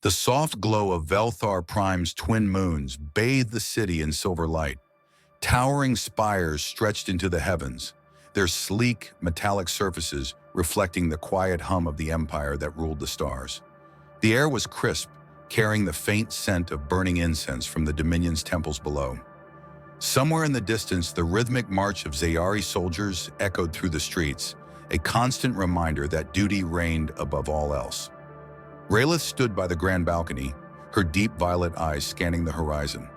The soft glow of Velthar Prime's twin moons bathed the city in silver light. Towering spires stretched into the heavens, their sleek, metallic surfaces reflecting the quiet hum of the empire that ruled the stars. The air was crisp, carrying the faint scent of burning incense from the Dominion's temples below. Somewhere in the distance, the rhythmic march of Zayari soldiers echoed through the streets, a constant reminder that duty reigned above all else. Rayla stood by the grand balcony, her deep violet eyes scanning the horizon.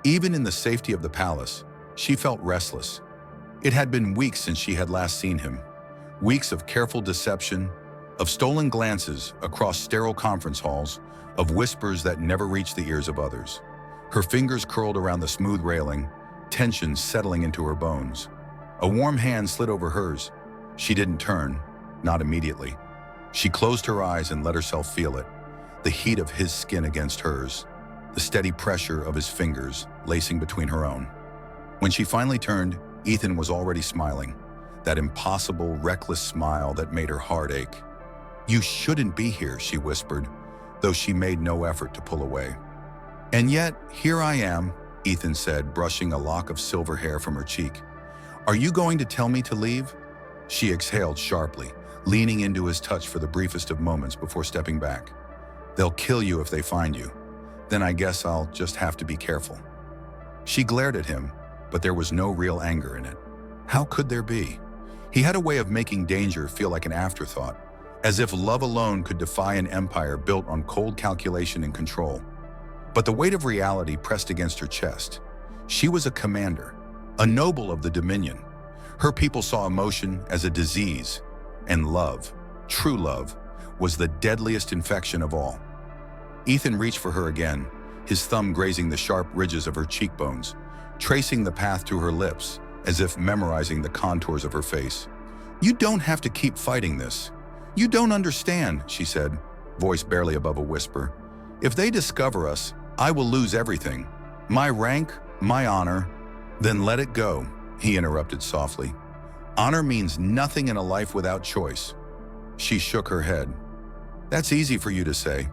Even in the safety of the palace, she felt restless. It had been weeks since she had last seen him. Weeks of careful deception, of stolen glances across sterile conference halls, of whispers that never reached the ears of others. Her fingers curled around the smooth railing, tension settling into her bones. A warm hand slid over hers. She didn't turn, not immediately. She closed her eyes and let herself feel it, the heat of his skin against hers, the steady pressure of his fingers lacing between her own. When she finally turned, Ethan was already smiling, that impossible, reckless smile that made her heart ache. "You shouldn't be here," she whispered, though she made no effort to pull away. "And yet, here I am," Ethan said, brushing a lock of silver hair from her cheek. "Are you going to tell me to leave?" She exhaled sharply, leaning into his touch for the briefest of moments before stepping back. "They'll kill you if they find you. Then I guess I'll just have to be careful." She glared at him, but there was no real anger in it. How could there be? He had a way of making danger feel like an afterthought, as if love alone could defy an empire built on cold calculation and control. But the weight of reality pressed against her chest. She was a commander, a noble of the Dominion. Her people saw emotion as a disease, and love, true love, was the deadliest infection of all. Ethan reached for her again, his thumb grazing the sharp ridges of her cheekbones, tracing the path to her lips, as if memorizing the contours of her face. "You don't have to keep fighting this. You don't understand," she said, voice barely above a whisper. "If they discover us, I will lose everything. My rank, my honor." "Then let it go," he interrupted softly. "Honor means nothing in a life without choice." She shook her head. "That's easy for you to say.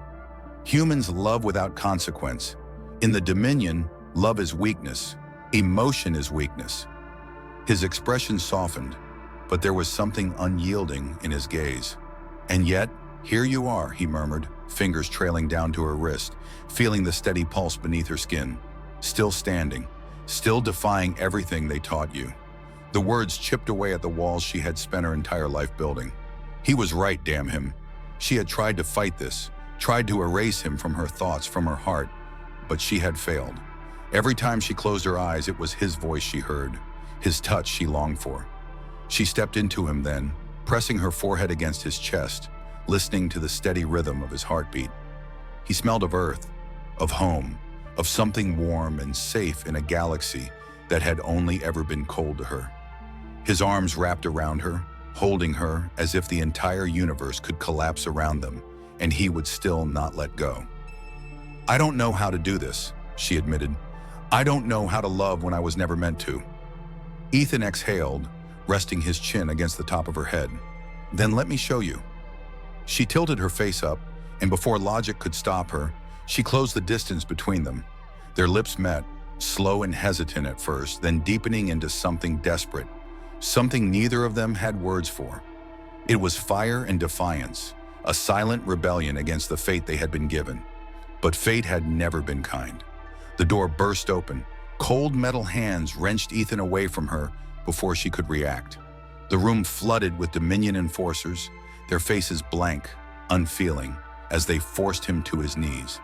Humans love without consequence. In the Dominion, love is weakness. Emotion is weakness." His expression softened, but there was something unyielding in his gaze. "And yet, here you are," he murmured, fingers trailing down to her wrist, feeling the steady pulse beneath her skin. "Still standing, still defying everything they taught you." The words chipped away at the walls she had spent her entire life building. He was right, damn him. She had tried to fight this, tried to erase him from her thoughts, from her heart, but she had failed. Every time she closed her eyes, it was his voice she heard, his touch she longed for. She stepped into him then, pressing her forehead against his chest, listening to the steady rhythm of his heartbeat. He smelled of earth, of home, of something warm and safe in a galaxy that had only ever been cold to her. His arms wrapped around her, holding her as if the entire universe could collapse around them, and he would still not let go. "I don't know how to do this," she admitted. "I don't know how to love when I was never meant to." Ethan exhaled, resting his chin against the top of her head. "Then let me show you." She tilted her face up, and before logic could stop her, she closed the distance between them. Their lips met, slow and hesitant at first, then deepening into something desperate, something neither of them had words for. It was fire and defiance, a silent rebellion against the fate they had been given. But fate had never been kind. The door burst open. Cold metal hands wrenched Ethan away from her before she could react. The room flooded with Dominion enforcers, their faces blank, unfeeling, as they forced him to his knees.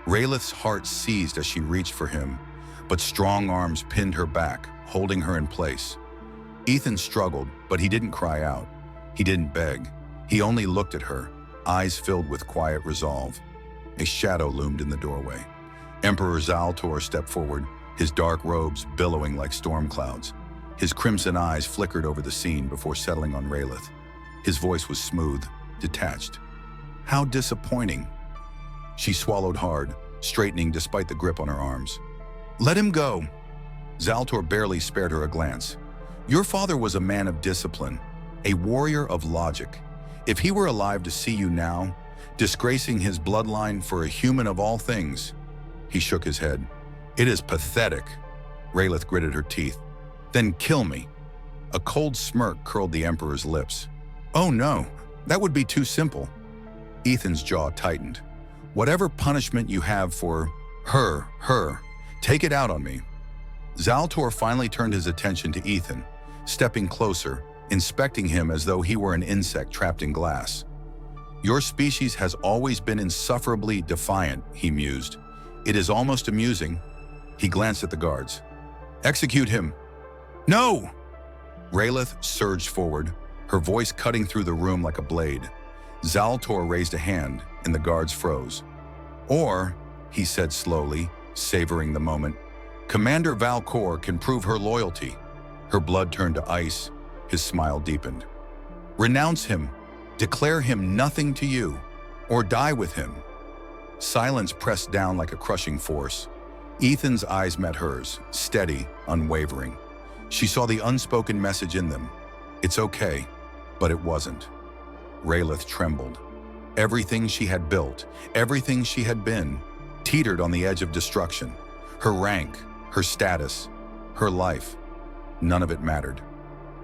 Rayla's heart seized as she reached for him, but strong arms pinned her back, holding her in place. Ethan struggled, but he didn't cry out. He didn't beg. He only looked at her, eyes filled with quiet resolve. A shadow loomed in the doorway. Emperor Zaltor stepped forward, his dark robes billowing like storm clouds. His crimson eyes flickered over the scene before settling on Raylith. His voice was smooth, detached. "How disappointing." She swallowed hard, straightening despite the grip on her arms. "Let him go." Zaltor barely spared her a glance. "Your father was a man of discipline, a warrior of logic. If he were alive to see you now, disgracing his bloodline for a human of all things. He shook his head. It is pathetic. Raylath gritted her teeth. Then kill me. A cold smirk curled the Emperor's lips. Oh no, that would be too simple. Ethan's jaw tightened. Whatever punishment you have for her, take it out on me. Zaltor finally turned his attention to Ethan, stepping closer, inspecting him as though he were an insect trapped in glass. Your species has always been insufferably defiant, he mused. It is almost amusing. He glanced at the guards. Execute him. No! Raylath surged forward, her voice cutting through the room like a blade. Zaltor raised a hand, and the guards froze. Or, he said slowly, savoring the moment, Commander Valcor can prove her loyalty. Her blood turned to ice, his smile deepened. Renounce him, declare him nothing to you, or die with him. Silence pressed down like a crushing force. Ethan's eyes met hers, steady, unwavering. She saw the unspoken message in them. It's okay, but it wasn't. Raylath trembled. Everything she had built, everything she had been, teetered on the edge of destruction. Her rank, her status, her life. None of it mattered.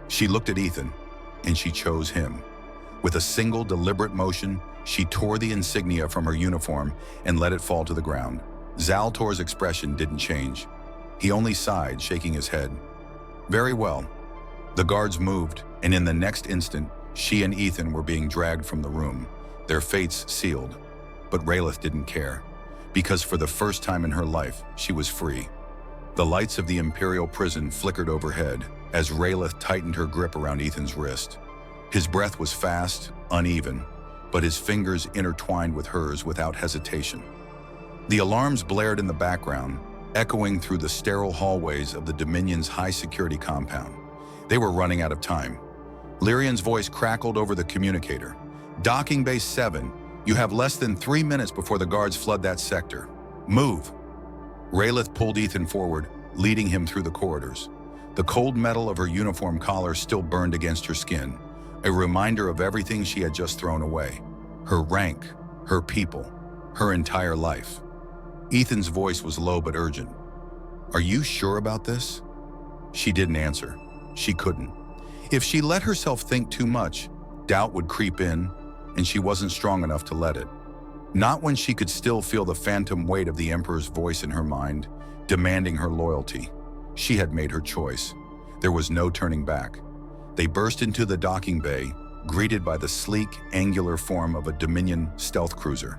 She looked at Ethan, and she chose him. With a single deliberate motion, she tore the insignia from her uniform and let it fall to the ground. Zaltor's expression didn't change. He only sighed, shaking his head. Very well. The guards moved, and in the next instant, she and Ethan were being dragged from the room, their fates sealed. But Raylath didn't care, because for the first time in her life, she was free. The lights of the Imperial prison flickered overhead as Raylath tightened her grip around Ethan's wrist. His breath was fast, uneven, but his fingers intertwined with hers without hesitation. The alarms blared in the background, echoing through the sterile hallways of the Dominion's high-security compound. They were running out of time. Lyrian's voice crackled over the communicator. Docking Base 7, you have less than 3 minutes before the guards flood that sector. Move. Raylath pulled Ethan forward, leading him through the corridors. The cold metal of her uniform collar still burned against her skin, a reminder of everything she had just thrown away. Her rank, her people, her entire life. Ethan's voice was low but urgent. Are you sure about this? She didn't answer. She couldn't. If she let herself think too much, doubt would creep in, and she wasn't strong enough to let it. Not when she could still feel the phantom weight of the Emperor's voice in her mind, demanding her loyalty. She had made her choice. There was no turning back. They burst into the docking bay, greeted by the sleek, angular form of a Dominion stealth cruiser.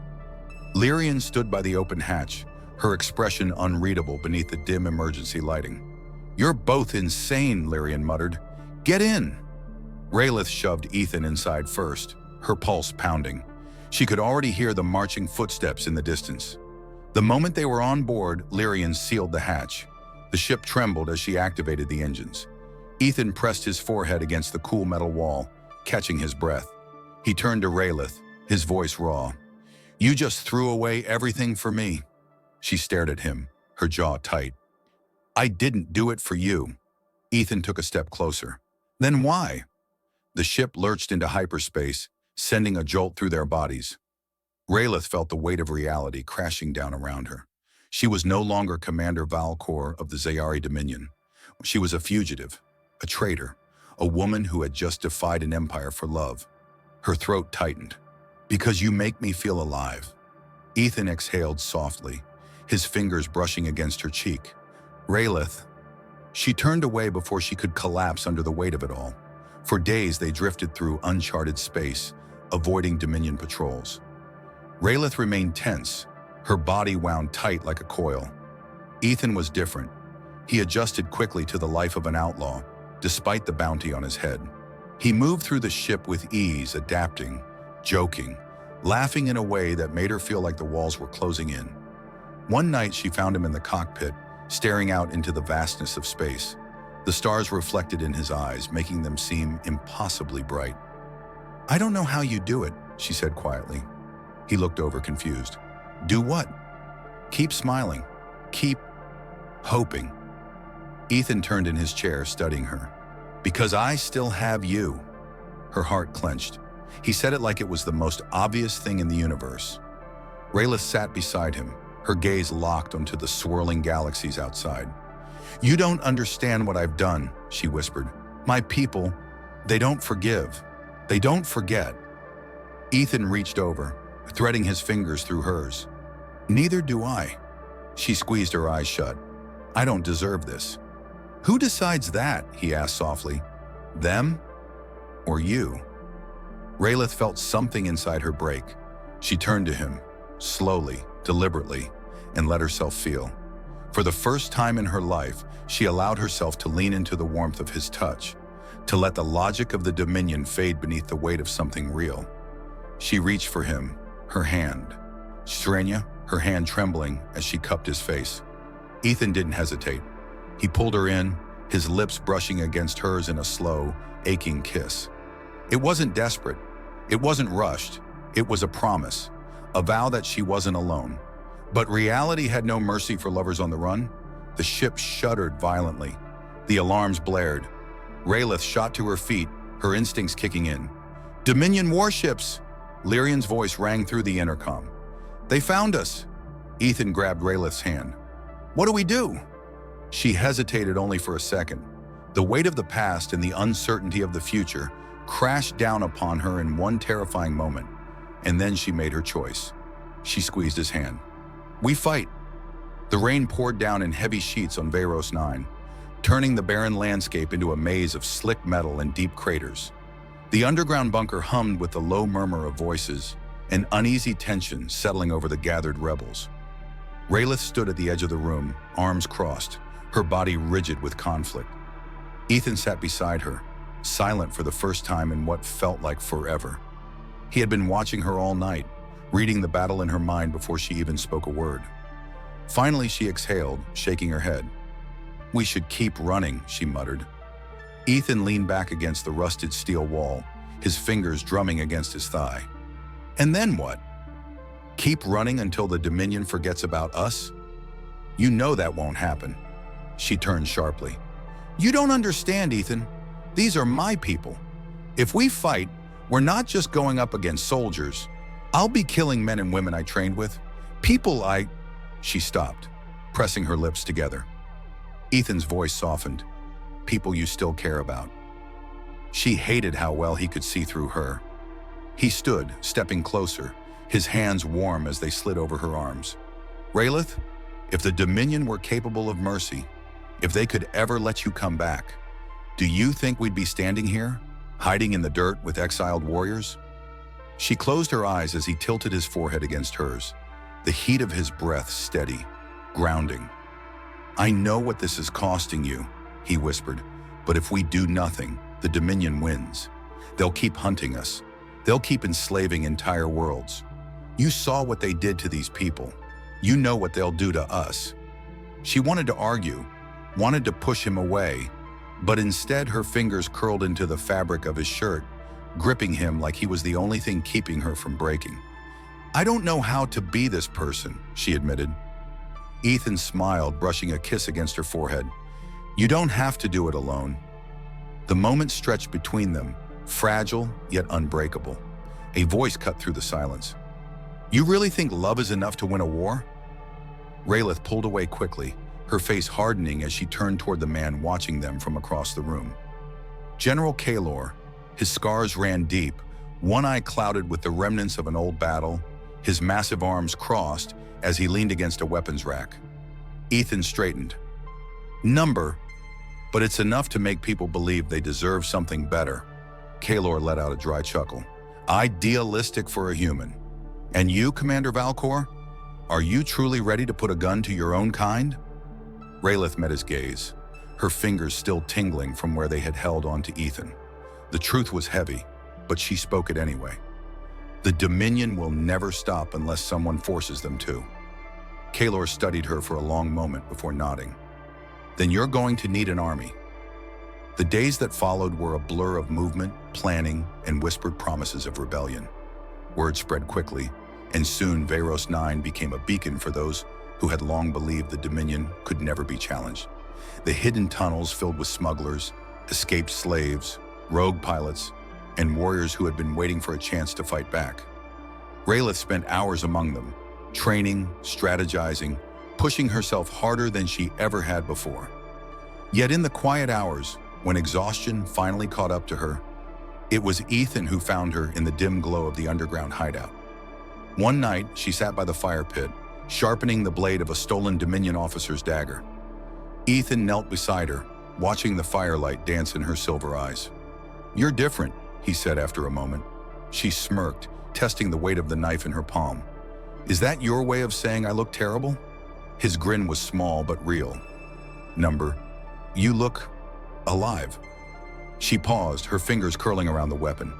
Lyrian stood by the open hatch, her expression unreadable beneath the dim emergency lighting. You're both insane, Lyrian muttered. Get in! Raylath shoved Ethan inside first, her pulse pounding. She could already hear the marching footsteps in the distance. The moment they were on board, Lyrian sealed the hatch. The ship trembled as she activated the engines. Ethan pressed his forehead against the cool metal wall, catching his breath. He turned to Raylath, his voice raw. You just threw away everything for me. She stared at him, her jaw tight. I didn't do it for you. Ethan took a step closer. Then why? The ship lurched into hyperspace, sending a jolt through their bodies. Raylath felt the weight of reality crashing down around her. She was no longer Commander Valcor of the Zayari Dominion. She was a fugitive, a traitor, a woman who had just defied an empire for love. Her throat tightened. Because you make me feel alive. Ethan exhaled softly, his fingers brushing against her cheek. Raylath. She turned away before she could collapse under the weight of it all. For days they drifted through uncharted space, avoiding Dominion patrols. Raylath remained tense, her body wound tight like a coil. Ethan was different. He adjusted quickly to the life of an outlaw, despite the bounty on his head. He moved through the ship with ease, adapting, joking, laughing in a way that made her feel like the walls were closing in. One night she found him in the cockpit, staring out into the vastness of space. The stars reflected in his eyes, making them seem impossibly bright. I don't know how you do it, she said quietly. He looked over confused. Do what? Keep smiling. Keep hoping. Ethan turned in his chair, studying her. Because I still have you. Her heart clenched. He said it like it was the most obvious thing in the universe. Rayla sat beside him, her gaze locked onto the swirling galaxies outside. "You don't understand what I've done," she whispered. "My people, they don't forgive. They don't forget." Ethan reached over, threading his fingers through hers. "Neither do I." She squeezed her eyes shut. "I don't deserve this." "Who decides that?" he asked softly. "Them or you?" Rayla felt something inside her break. She turned to him, slowly, deliberately, and let herself feel. For the first time in her life, she allowed herself to lean into the warmth of his touch, to let the logic of the Dominion fade beneath the weight of something real. She reached for him, her hand. Strenya, her hand trembling as she cupped his face. Ethan didn't hesitate. He pulled her in, his lips brushing against hers in a slow, aching kiss. It wasn't desperate. It wasn't rushed. It was a promise, a vow that she wasn't alone. But reality had no mercy for lovers on the run. The ship shuddered violently. The alarms blared. Rayla shot to her feet, her instincts kicking in. "Dominion warships!" Lyrian's voice rang through the intercom. "They found us!" Ethan grabbed Rayla's hand. "What do we do?" She hesitated only for a second. The weight of the past and the uncertainty of the future crashed down upon her in one terrifying moment, and then she made her choice. She squeezed his hand. "We fight." The rain poured down in heavy sheets on Varos 9, turning the barren landscape into a maze of slick metal and deep craters. The underground bunker hummed with the low murmur of voices, an uneasy tension settling over the gathered rebels. Rayla stood at the edge of the room, arms crossed, her body rigid with conflict. Ethan sat beside her, silent for the first time in what felt like forever. He had been watching her all night, reading the battle in her mind before she even spoke a word. Finally, she exhaled, shaking her head. "We should keep running," she muttered. Ethan leaned back against the rusted steel wall, his fingers drumming against his thigh. "And then what? Keep running until the Dominion forgets about us? You know that won't happen." She turned sharply. "You don't understand, Ethan. These are my people. If we fight, we're not just going up against soldiers. I'll be killing men and women I trained with. People I—" She stopped, pressing her lips together. Ethan's voice softened. "People you still care about." She hated how well he could see through her. He stood, stepping closer, his hands warm as they slid over her arms. "Raylith, if the Dominion were capable of mercy, if they could ever let you come back, do you think we'd be standing here, hiding in the dirt with exiled warriors?" She closed her eyes as he tilted his forehead against hers, the heat of his breath steady, grounding. "I know what this is costing you," he whispered, "but if we do nothing, the Dominion wins. They'll keep hunting us. They'll keep enslaving entire worlds. You saw what they did to these people. You know what they'll do to us." She wanted to argue, wanted to push him away, but instead her fingers curled into the fabric of his shirt, gripping him like he was the only thing keeping her from breaking. "I don't know how to be this person," she admitted. Ethan smiled, brushing a kiss against her forehead. "You don't have to do it alone." The moment stretched between them, fragile yet unbreakable. A voice cut through the silence. "You really think love is enough to win a war?" Raylith pulled away quickly, her face hardening as she turned toward the man watching them from across the room. General Kaelor. His scars ran deep, one eye clouded with the remnants of an old battle, his massive arms crossed as he leaned against a weapons rack. Ethan straightened. "Number, but it's enough to make people believe they deserve something better." Kaelor let out a dry chuckle. "Idealistic for a human. And you, Commander Valcor? Are you truly ready to put a gun to your own kind?" Raylith met his gaze, her fingers still tingling from where they had held onto Ethan. The truth was heavy, but she spoke it anyway. "The Dominion will never stop unless someone forces them to." Kaelor studied her for a long moment before nodding. "Then you're going to need an army." The days that followed were a blur of movement, planning, and whispered promises of rebellion. Word spread quickly, and soon Varos 9 became a beacon for those who had long believed the Dominion could never be challenged. The hidden tunnels filled with smugglers, escaped slaves, rogue pilots, and warriors who had been waiting for a chance to fight back. Rayleigh spent hours among them, training, strategizing, pushing herself harder than she ever had before. Yet in the quiet hours, when exhaustion finally caught up to her, it was Ethan who found her in the dim glow of the underground hideout. One night, she sat by the fire pit, sharpening the blade of a stolen Dominion officer's dagger. Ethan knelt beside her, watching the firelight dance in her silver eyes. "You're different," he said after a moment. She smirked, testing the weight of the knife in her palm. "Is that your way of saying I look terrible?" His grin was small but real. "Number, you look alive." She paused, her fingers curling around the weapon.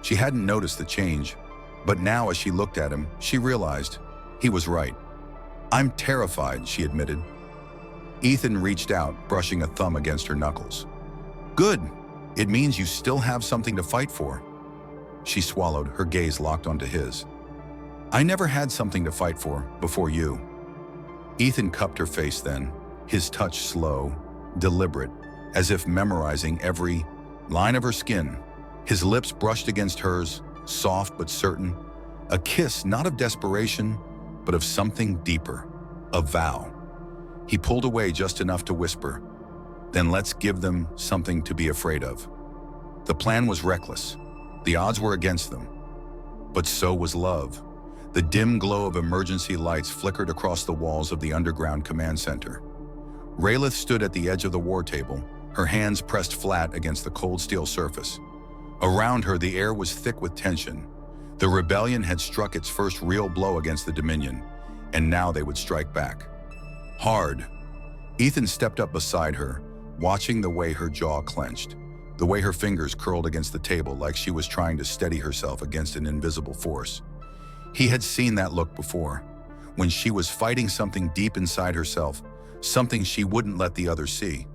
She hadn't noticed the change, but now as she looked at him, she realized he was right. "I'm terrified," she admitted. Ethan reached out, brushing a thumb against her knuckles. "Good. It means you still have something to fight for." She swallowed, her gaze locked onto his. "I never had something to fight for before you." Ethan cupped her face then, his touch slow, deliberate, as if memorizing every line of her skin. His lips brushed against hers, soft but certain, a kiss not of desperation, but of something deeper, a vow. He pulled away just enough to whisper, "Then let's give them something to be afraid of." The plan was reckless. The odds were against them. But so was love. The dim glow of emergency lights flickered across the walls of the underground command center. Rayleigh stood at the edge of the war table, her hands pressed flat against the cold steel surface. Around her, the air was thick with tension. The rebellion had struck its first real blow against the Dominion, and now they would strike back. Hard. Ethan stepped up beside her, watching the way her jaw clenched, the way her fingers curled against the table like she was trying to steady herself against an invisible force. He had seen that look before, when she was fighting something deep inside herself, something she wouldn't let the others see.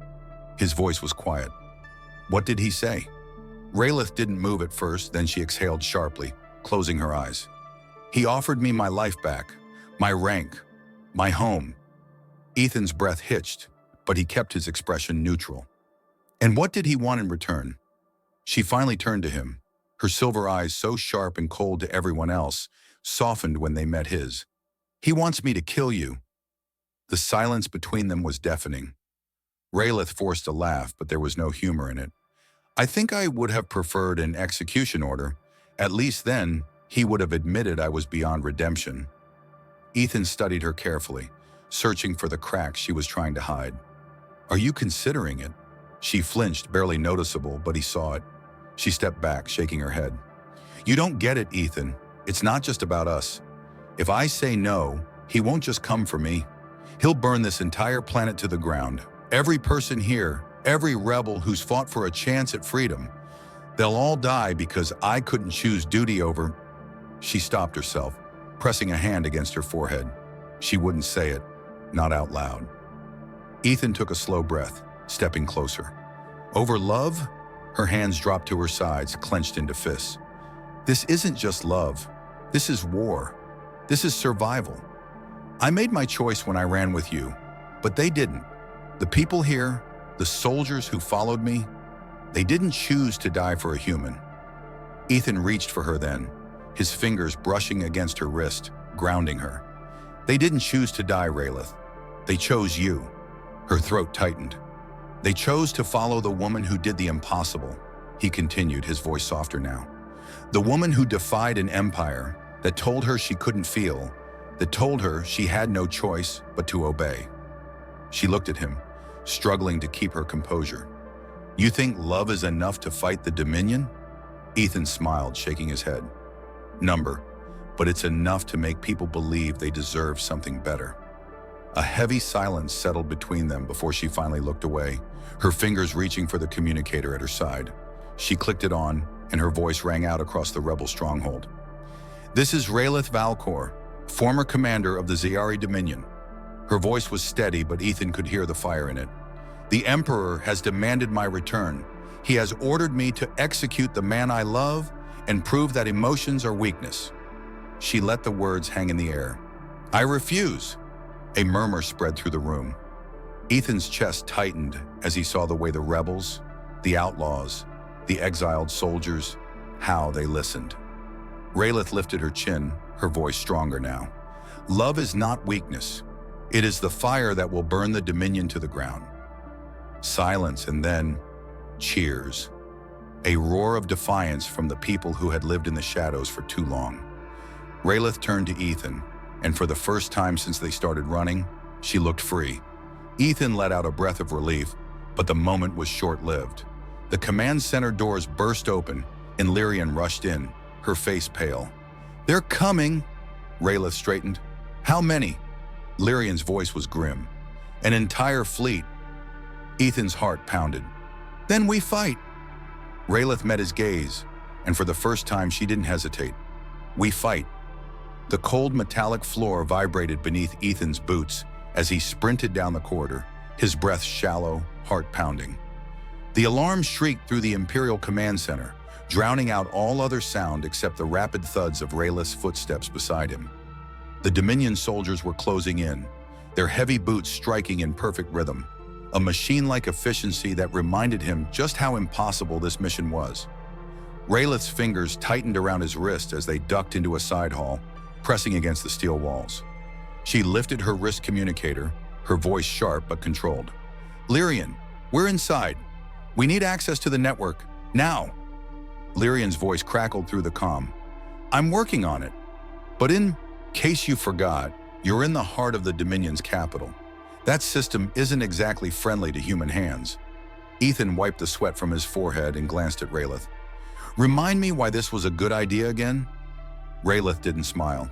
His voice was quiet. What did he say? Rayleigh didn't move at first, then she exhaled sharply, closing her eyes. "He offered me my life back, my rank, my home." Ethan's breath hitched, but he kept his expression neutral. "And what did he want in return?" She finally turned to him, her silver eyes so sharp and cold to everyone else, softened when they met his. "He wants me to kill you." The silence between them was deafening. Rayleigh forced a laugh, but there was no humor in it. "I think I would have preferred an execution order. At least then, he would have admitted I was beyond redemption." Ethan studied her carefully, searching for the cracks she was trying to hide. "Are you considering it?" She flinched, barely noticeable, but he saw it. She stepped back, shaking her head. "You don't get it, Ethan. It's not just about us. If I say no, he won't just come for me. He'll burn this entire planet to the ground. Every person here, every rebel who's fought for a chance at freedom. They'll all die because I couldn't choose duty over—" She stopped herself, pressing a hand against her forehead. She wouldn't say it, not out loud. Ethan took a slow breath, stepping closer. "Over love?" Her hands dropped to her sides, clenched into fists. "This isn't just love. This is war. This is survival. I made my choice when I ran with you, but they didn't. The people here, the soldiers who followed me, they didn't choose to die for a human." Ethan reached for her then, his fingers brushing against her wrist, grounding her. "They didn't choose to die, Rayleigh. They chose you." Her throat tightened. "They chose to follow the woman who did the impossible," he continued, his voice softer now. "The woman who defied an empire, that told her she couldn't feel, that told her she had no choice but to obey." She looked at him, struggling to keep her composure. "You think love is enough to fight the Dominion?" Ethan smiled, shaking his head. "Number, but it's enough to make people believe they deserve something better." A heavy silence settled between them before she finally looked away, her fingers reaching for the communicator at her side. She clicked it on, and her voice rang out across the rebel stronghold. "This is Rayleigh Valcor, former commander of the Ziyari Dominion." Her voice was steady, but Ethan could hear the fire in it. "The Emperor has demanded my return. He has ordered me to execute the man I love and prove that emotions are weakness." She let the words hang in the air. "I refuse." A murmur spread through the room. Ethan's chest tightened as he saw the way the rebels, the outlaws, the exiled soldiers, how they listened. Raylath lifted her chin, her voice stronger now. Love is not weakness. It is the fire that will burn the Dominion to the ground. Silence, and then cheers. A roar of defiance from the people who had lived in the shadows for too long. Raylath turned to Ethan, and for the first time since they started running, she looked free. Ethan let out a breath of relief, but the moment was short-lived. The command center doors burst open, and Lyrian rushed in, her face pale. "They're coming!" Raylath straightened. "How many?" Lyrian's voice was grim. "An entire fleet." Ethan's heart pounded. "Then we fight." Raylath met his gaze, and for the first time she didn't hesitate. "We fight." The cold metallic floor vibrated beneath Ethan's boots as he sprinted down the corridor, his breath shallow, heart pounding. The alarm shrieked through the Imperial Command Center, drowning out all other sound except the rapid thuds of Raylath's footsteps beside him. The Dominion soldiers were closing in, their heavy boots striking in perfect rhythm, a machine-like efficiency that reminded him just how impossible this mission was. Raylath's fingers tightened around his wrist as they ducked into a side hall, pressing against the steel walls. She lifted her wrist communicator, her voice sharp but controlled. "Lyrian, we're inside. We need access to the network, now." Lyrian's voice crackled through the comm. "I'm working on it. But in case you forgot, you're in the heart of the Dominion's capital. That system isn't exactly friendly to human hands." Ethan wiped the sweat from his forehead and glanced at Raylath. "Remind me why this was a good idea again?" Raylath didn't smile.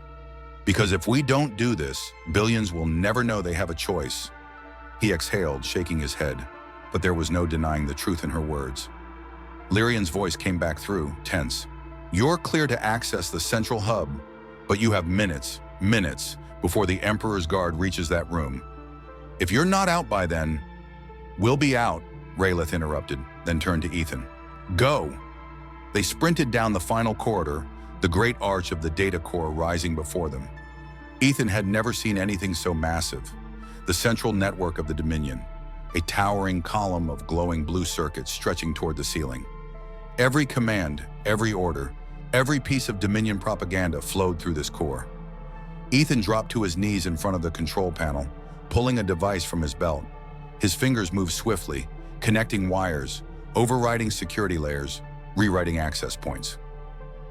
"Because if we don't do this, billions will never know they have a choice." He exhaled, shaking his head, but there was no denying the truth in her words. Lyrian's voice came back through, tense. "You're clear to access the central hub, but you have minutes before the Emperor's Guard reaches that room. If you're not out by then..." "We'll be out," Raylath interrupted, then turned to Ethan. "Go!" They sprinted down the final corridor, the great arch of the data core rising before them. Ethan had never seen anything so massive. The central network of the Dominion, a towering column of glowing blue circuits stretching toward the ceiling. Every command, every order, every piece of Dominion propaganda flowed through this core. Ethan dropped to his knees in front of the control panel, pulling a device from his belt. His fingers moved swiftly, connecting wires, overriding security layers, rewriting access points.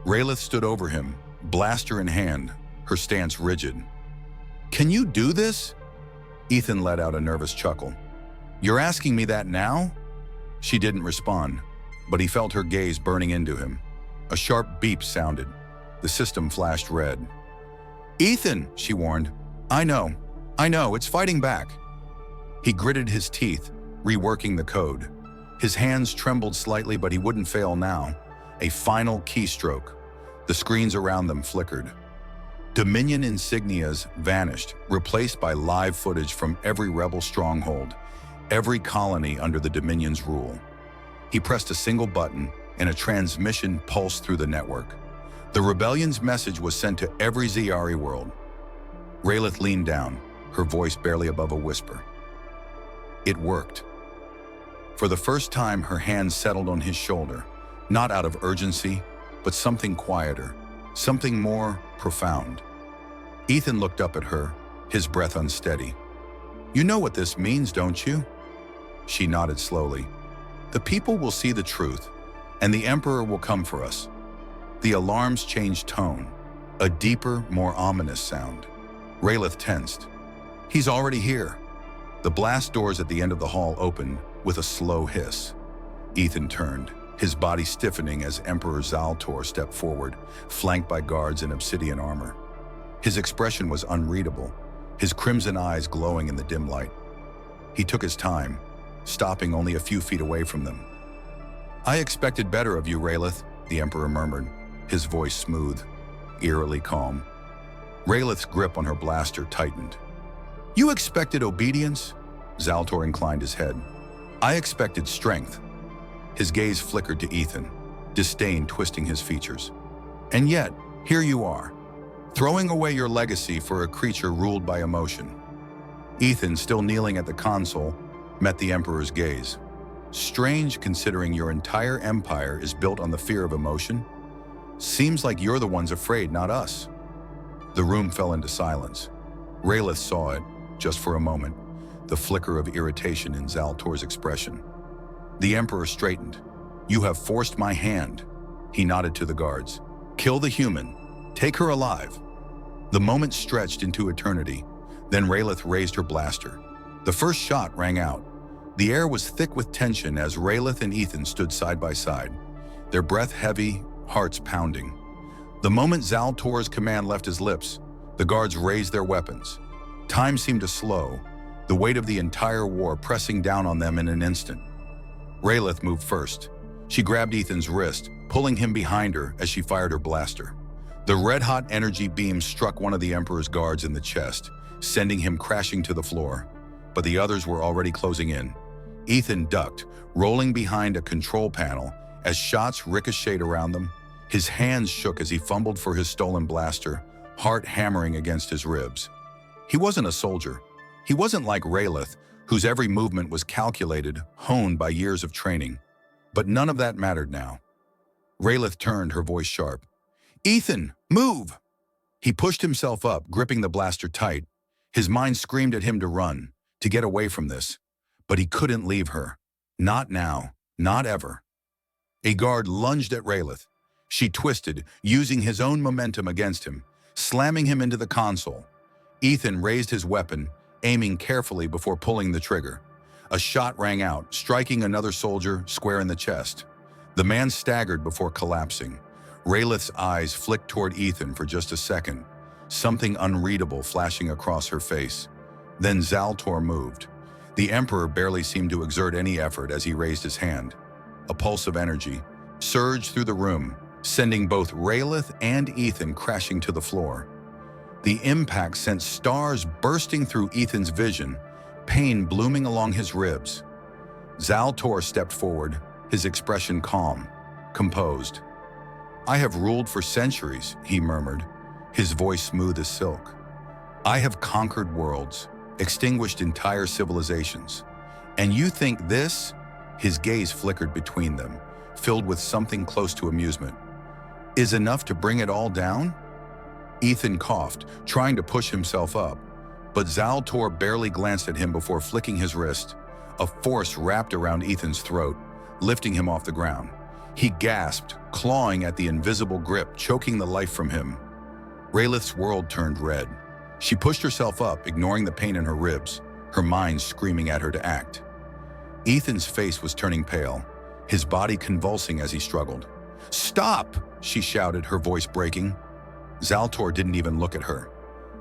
Raylath stood over him, blaster in hand, her stance rigid. "Can you do this?" Ethan let out a nervous chuckle. "You're asking me that now?" She didn't respond, but he felt her gaze burning into him. A sharp beep sounded. The system flashed red. "Ethan," she warned. I know, it's fighting back." He gritted his teeth, reworking the code. His hands trembled slightly, but he wouldn't fail now. A final keystroke. The screens around them flickered. Dominion insignias vanished, replaced by live footage from every rebel stronghold, every colony under the Dominion's rule. He pressed a single button, and a transmission pulsed through the network. The rebellion's message was sent to every Ziyari world. Raylath leaned down, her voice barely above a whisper. It worked. For the first time, her hand settled on his shoulder, not out of urgency, but something quieter, something more profound. Ethan looked up at her, his breath unsteady. "You know what this means, don't you?" She nodded slowly. "The people will see the truth, and the Emperor will come for us." The alarms changed tone, a deeper, more ominous sound. Raylath tensed. "He's already here." The blast doors at the end of the hall opened with a slow hiss. Ethan turned, his body stiffening as Emperor Zaltor stepped forward, flanked by guards in obsidian armor. His expression was unreadable, his crimson eyes glowing in the dim light. He took his time, stopping only a few feet away from them. "I expected better of you, Raylath," the Emperor murmured, his voice smooth, eerily calm. Raylath's grip on her blaster tightened. "You expected obedience?" Zaltor inclined his head. "I expected strength." His gaze flickered to Ethan, disdain twisting his features. "And yet, here you are, throwing away your legacy for a creature ruled by emotion." Ethan, still kneeling at the console, met the Emperor's gaze. "Strange, considering your entire empire is built on the fear of emotion." Seems like you're the ones afraid, not us." The room fell into silence. Raylath saw it, just for a moment, the flicker of irritation in Zaltor's expression. The Emperor straightened. "You have forced my hand." He nodded to the guards. "Kill the human. Take her alive." The moment stretched into eternity. Then Raylath raised her blaster. The first shot rang out. The air was thick with tension as Raylath and Ethan stood side by side, their breath heavy, hearts pounding. The moment Zaltor's command left his lips, the guards raised their weapons. Time seemed to slow, the weight of the entire war pressing down on them in an instant. Raylath moved first. She grabbed Ethan's wrist, pulling him behind her as she fired her blaster. The red-hot energy beam struck one of the Emperor's guards in the chest, sending him crashing to the floor. But the others were already closing in. Ethan ducked, rolling behind a control panel as shots ricocheted around them. His hands shook as he fumbled for his stolen blaster, heart hammering against his ribs. He wasn't a soldier. He wasn't like Raylath, whose every movement was calculated, honed by years of training. But none of that mattered now. Raylath turned, her voice sharp. "Ethan, move!" He pushed himself up, gripping the blaster tight. His mind screamed at him to run, to get away from this. But he couldn't leave her. Not now, not ever. A guard lunged at Raylath. She twisted, using his own momentum against him, slamming him into the console. Ethan raised his weapon, aiming carefully before pulling the trigger. A shot rang out, striking another soldier square in the chest. The man staggered before collapsing. Raylath's eyes flicked toward Ethan for just a second, something unreadable flashing across her face. Then Zaltor moved. The Emperor barely seemed to exert any effort as he raised his hand. A pulse of energy surged through the room, sending both Raylath and Ethan crashing to the floor. The impact sent stars bursting through Ethan's vision, pain blooming along his ribs. Zaltor stepped forward, his expression calm, composed. "I have ruled for centuries," he murmured, his voice smooth as silk. "I have conquered worlds, extinguished entire civilizations. And you think this?" His gaze flickered between them, filled with something close to amusement. "Is enough to bring it all down?" Ethan coughed, trying to push himself up, but Zaltor barely glanced at him before flicking his wrist. A force wrapped around Ethan's throat, lifting him off the ground. He gasped, clawing at the invisible grip, choking the life from him. Raylath's world turned red. She pushed herself up, ignoring the pain in her ribs, her mind screaming at her to act. Ethan's face was turning pale, his body convulsing as he struggled. "Stop!" she shouted, her voice breaking. Zaltor didn't even look at her.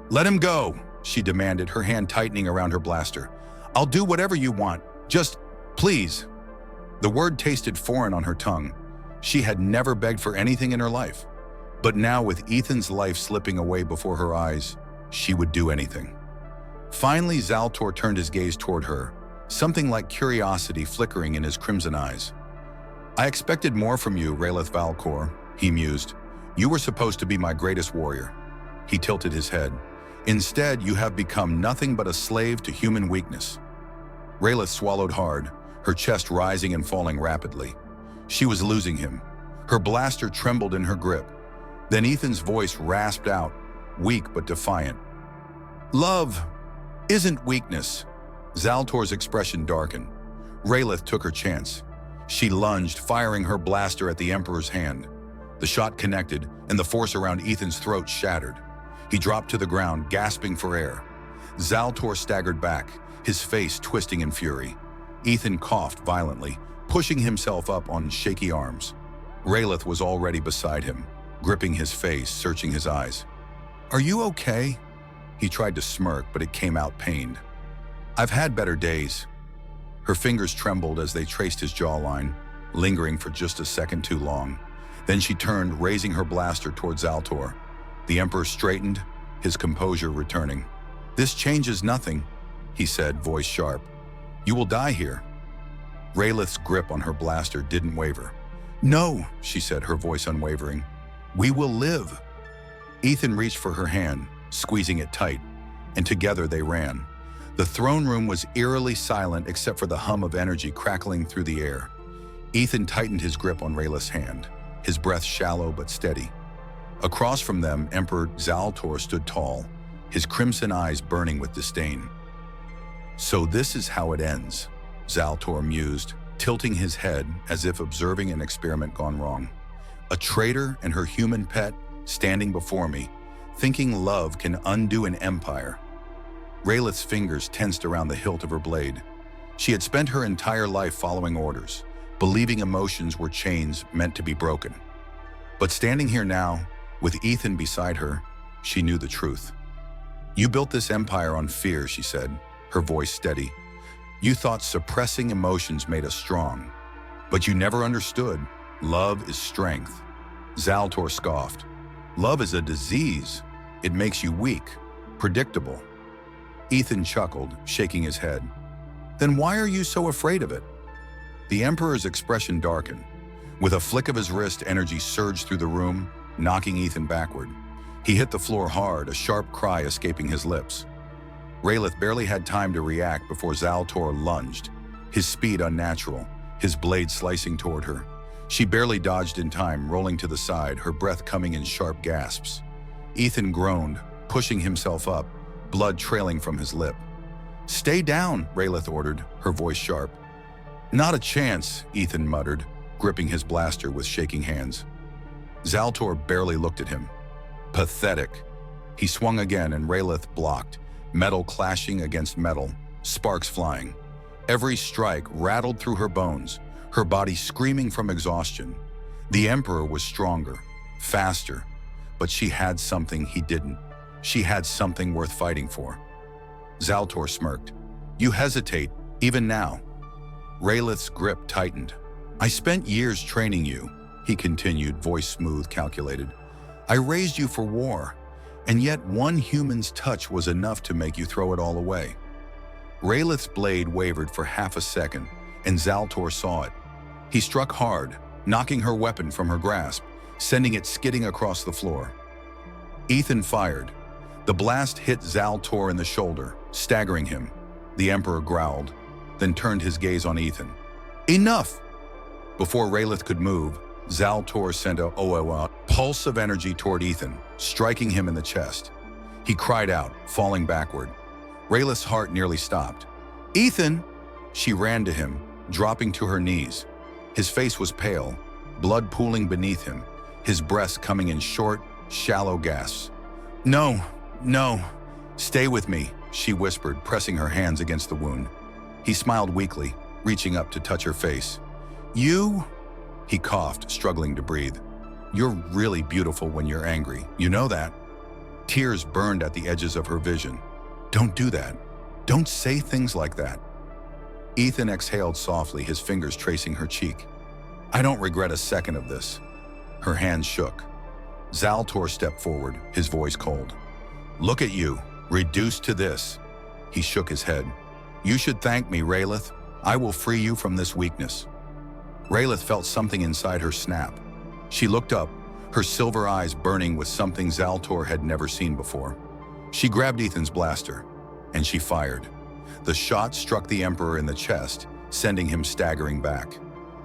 "Let him go!" she demanded, her hand tightening around her blaster. "I'll do whatever you want. Just, please." The word tasted foreign on her tongue. She had never begged for anything in her life. But now, with Ethan's life slipping away before her eyes, she would do anything. Finally, Zaltor turned his gaze toward her, something like curiosity flickering in his crimson eyes. "I expected more from you, Raylath Valkor," he mused. "You were supposed to be my greatest warrior." He tilted his head. "Instead, you have become nothing but a slave to human weakness." Raylath swallowed hard, her chest rising and falling rapidly. She was losing him. Her blaster trembled in her grip. Then Ethan's voice rasped out, weak but defiant. "Love isn't weakness." Zaltor's expression darkened. Raylath took her chance. She lunged, firing her blaster at the Emperor's hand. The shot connected, and the force around Ethan's throat shattered. He dropped to the ground, gasping for air. Zaltor staggered back, his face twisting in fury. Ethan coughed violently, pushing himself up on shaky arms. Raylath was already beside him, gripping his face, searching his eyes. "Are you okay?" He tried to smirk, but it came out pained. "I've had better days." Her fingers trembled as they traced his jawline, lingering for just a second too long. Then she turned, raising her blaster toward Zaltor. The Emperor straightened, his composure returning. "This changes nothing," he said, voice sharp. "You will die here." Raylath's grip on her blaster didn't waver. "No," she said, her voice unwavering. "We will live." Ethan reached for her hand, squeezing it tight, and together they ran. The throne room was eerily silent except for the hum of energy crackling through the air. Ethan tightened his grip on Raylath's hand, his breath shallow but steady. Across from them, Emperor Zaltor stood tall, his crimson eyes burning with disdain. "So this is how it ends," Zaltor mused, tilting his head as if observing an experiment gone wrong. "A traitor and her human pet standing before me, thinking love can undo an empire." Raylath's fingers tensed around the hilt of her blade. She had spent her entire life following orders, believing emotions were chains meant to be broken. But standing here now, with Ethan beside her, she knew the truth. "You built this empire on fear," she said, her voice steady. "You thought suppressing emotions made us strong. But you never understood. Love is strength." Zaltor scoffed. "Love is a disease. It makes you weak, predictable." Ethan chuckled, shaking his head. "Then why are you so afraid of it?" The Emperor's expression darkened. With a flick of his wrist, energy surged through the room, knocking Ethan backward. He hit the floor hard, a sharp cry escaping his lips. Raylath barely had time to react before Zaltor lunged, his speed unnatural, his blade slicing toward her. She barely dodged in time, rolling to the side, her breath coming in sharp gasps. Ethan groaned, pushing himself up, blood trailing from his lip. "Stay down," Raylath ordered, her voice sharp. "Not a chance," Ethan muttered, gripping his blaster with shaking hands. Zaltor barely looked at him. Pathetic. He swung again and Raylath blocked, metal clashing against metal, sparks flying. Every strike rattled through her bones, her body screaming from exhaustion. The Emperor was stronger, faster, but she had something he didn't. She had something worth fighting for. Zaltor smirked. "You hesitate, even now." Raylath's grip tightened. "I spent years training you," he continued, voice smooth, calculated. "I raised you for war, and yet one human's touch was enough to make you throw it all away." Raylath's blade wavered for half a second, and Zaltor saw it. He struck hard, knocking her weapon from her grasp, sending it skidding across the floor. Ethan fired. The blast hit Zaltor in the shoulder, staggering him. The Emperor growled, then turned his gaze on Ethan. "Enough!" Before Raylath could move, Zaltor sent a pulse of energy toward Ethan, striking him in the chest. He cried out, falling backward. Raylath's heart nearly stopped. "Ethan!" She ran to him, dropping to her knees. His face was pale, blood pooling beneath him, his breath coming in short, shallow gasps. "No, no, stay with me," she whispered, pressing her hands against the wound. He smiled weakly, reaching up to touch her face. "You?" He coughed, struggling to breathe. "You're really beautiful when you're angry. You know that?" Tears burned at the edges of her vision. "Don't do that. Don't say things like that." Ethan exhaled softly, his fingers tracing her cheek. "I don't regret a second of this." Her hands shook. Zaltor stepped forward, his voice cold. "Look at you, reduced to this." He shook his head. "You should thank me, Raylath. I will free you from this weakness." Raylath felt something inside her snap. She looked up, her silver eyes burning with something Zaltor had never seen before. She grabbed Ethan's blaster, and she fired. The shot struck the Emperor in the chest, sending him staggering back.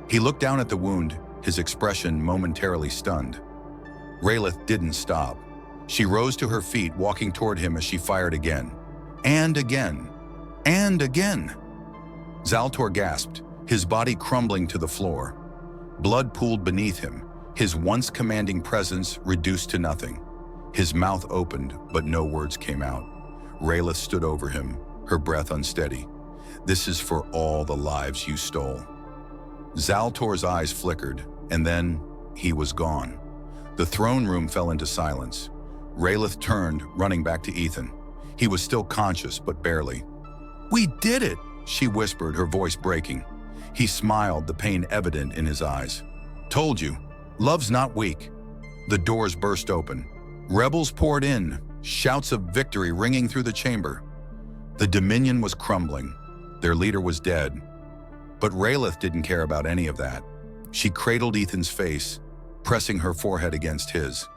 He looked down at the wound, his expression momentarily stunned. Raylath didn't stop. She rose to her feet, walking toward him as she fired again. And again. And again. Zaltor gasped, his body crumbling to the floor. Blood pooled beneath him, his once commanding presence reduced to nothing. His mouth opened, but no words came out. Raylath stood over him, her breath unsteady. "This is for all the lives you stole." Zaltor's eyes flickered, and then he was gone. The throne room fell into silence. Raylath turned, running back to Ethan. He was still conscious, but barely. "We did it!" she whispered, her voice breaking. He smiled, the pain evident in his eyes. "Told you, love's not weak." The doors burst open. Rebels poured in, shouts of victory ringing through the chamber. The Dominion was crumbling. Their leader was dead. But Raylath didn't care about any of that. She cradled Ethan's face, pressing her forehead against his.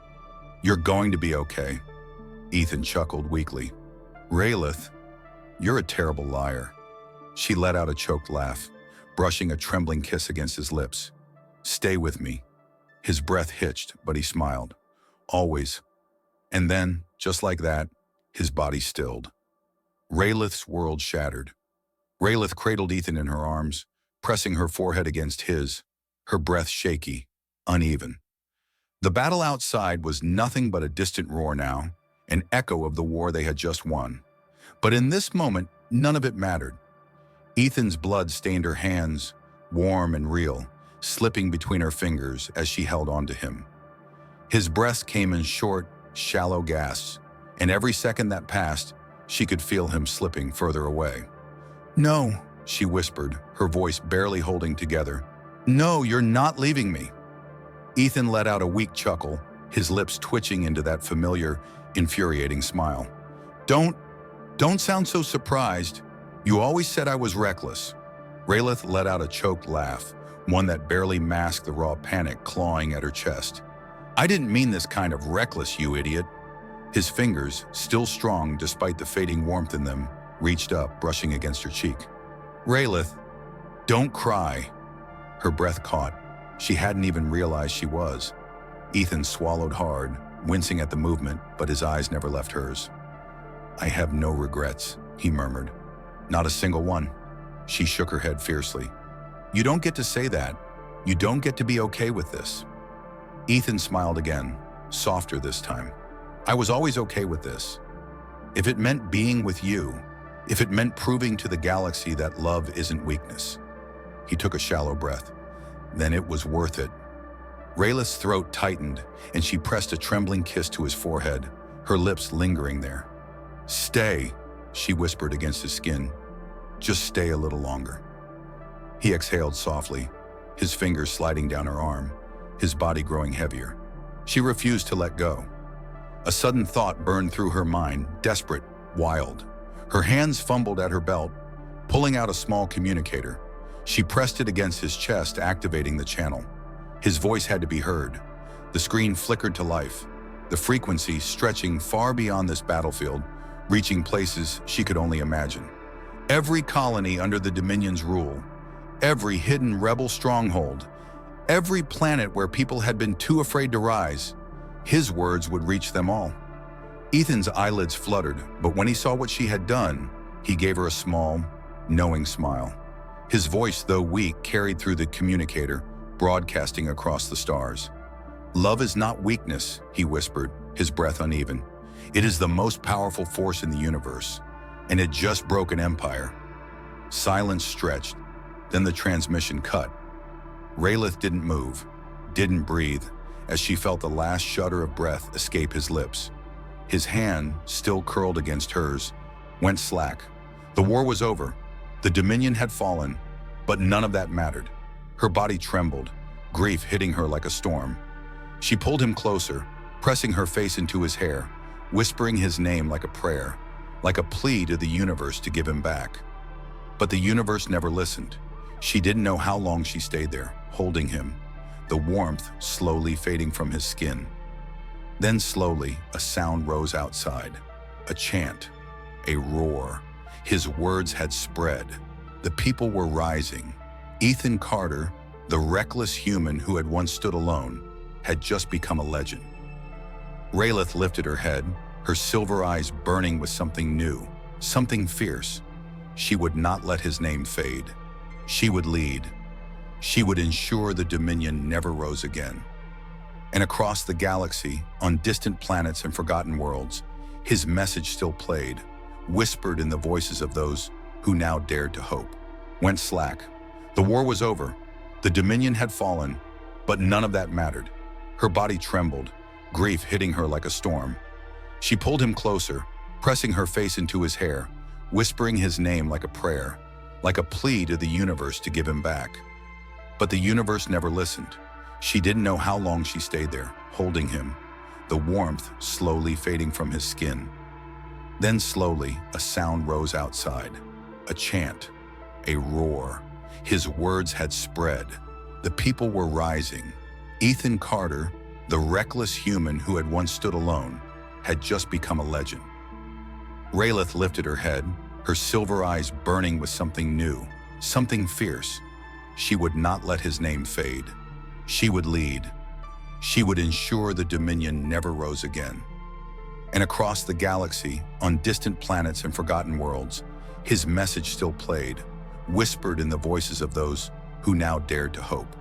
"You're going to be okay." Ethan chuckled weakly. "Raylath, you're a terrible liar." She let out a choked laugh, brushing a trembling kiss against his lips. "Stay with me." His breath hitched, but he smiled. Always. And then, just like that, his body stilled. Raylith's world shattered. Raylith cradled Ethan in her arms, pressing her forehead against his, her breath shaky, uneven. The battle outside was nothing but a distant roar now, an echo of the war they had just won. But in this moment, none of it mattered. Ethan's blood stained her hands, warm and real, slipping between her fingers as she held on to him. His breath came in short, shallow gasps, and every second that passed, she could feel him slipping further away. "No," she whispered, her voice barely holding together. "No, you're not leaving me." Ethan let out a weak chuckle, his lips twitching into that familiar, infuriating smile. Don't sound so surprised. You always said I was reckless." Raylith let out a choked laugh, one that barely masked the raw panic clawing at her chest. "I didn't mean this kind of reckless, you idiot." His fingers, still strong despite the fading warmth in them, reached up, brushing against her cheek. "Raylith, don't cry." Her breath caught. She hadn't even realized she was. Ethan swallowed hard, wincing at the movement, but his eyes never left hers. "I have no regrets," he murmured. "Not a single one." She shook her head fiercely. "You don't get to say that. You don't get to be okay with this." Ethan smiled again, softer this time. "I was always okay with this. If it meant being with you, if it meant proving to the galaxy that love isn't weakness." He took a shallow breath. "Then it was worth it." Raylith's throat tightened, and she pressed a trembling kiss to his forehead, her lips lingering there. "Stay," she whispered against his skin. "Just stay a little longer." He exhaled softly, his fingers sliding down her arm, his body growing heavier. She refused to let go. A sudden thought burned through her mind, desperate, wild. Her hands fumbled at her belt, pulling out a small communicator. She pressed it against his chest, activating the channel. His voice had to be heard. The screen flickered to life, the frequency stretching far beyond this battlefield, reaching places she could only imagine. Every colony under the Dominion's rule, every hidden rebel stronghold, every planet where people had been too afraid to rise, his words would reach them all. Ethan's eyelids fluttered, but when he saw what she had done, he gave her a small, knowing smile. His voice, though weak, carried through the communicator, broadcasting across the stars. "Love is not weakness," he whispered, his breath uneven. "It is the most powerful force in the universe, and it just broke an empire." Silence stretched, then the transmission cut. Raylith didn't move, didn't breathe, as she felt the last shudder of breath escape his lips. His hand, still curled against hers, went slack. The war was over. The Dominion had fallen, but none of that mattered. Her body trembled, grief hitting her like a storm. She pulled him closer, pressing her face into his hair, whispering his name like a prayer, like a plea to the universe to give him back. But the universe never listened. She didn't know how long she stayed there, holding him, the warmth slowly fading from his skin. Then slowly, a sound rose outside, a chant, a roar. His words had spread. The people were rising. Ethan Carter, the reckless human who had once stood alone, had just become a legend. Raylith lifted her head, her silver eyes burning with something new, something fierce. She would not let his name fade. She would lead. She would ensure the Dominion never rose again. And across the galaxy, on distant planets and forgotten worlds, his message still played, whispered in the voices of those who now dared to hope. Went slack. The war was over. The Dominion had fallen, but none of that mattered. Her body trembled, grief hitting her like a storm. She pulled him closer, pressing her face into his hair, whispering his name like a prayer, like a plea to the universe to give him back. But the universe never listened. She didn't know how long she stayed there, holding him, the warmth slowly fading from his skin. Then slowly, a sound rose outside, a chant, a roar. His words had spread. The people were rising. Ethan Carter, the reckless human who had once stood alone, had just become a legend. Raylith lifted her head, her silver eyes burning with something new, something fierce. She would not let his name fade. She would lead. She would ensure the Dominion never rose again. And across the galaxy, on distant planets and forgotten worlds, his message still played, whispered in the voices of those who now dared to hope.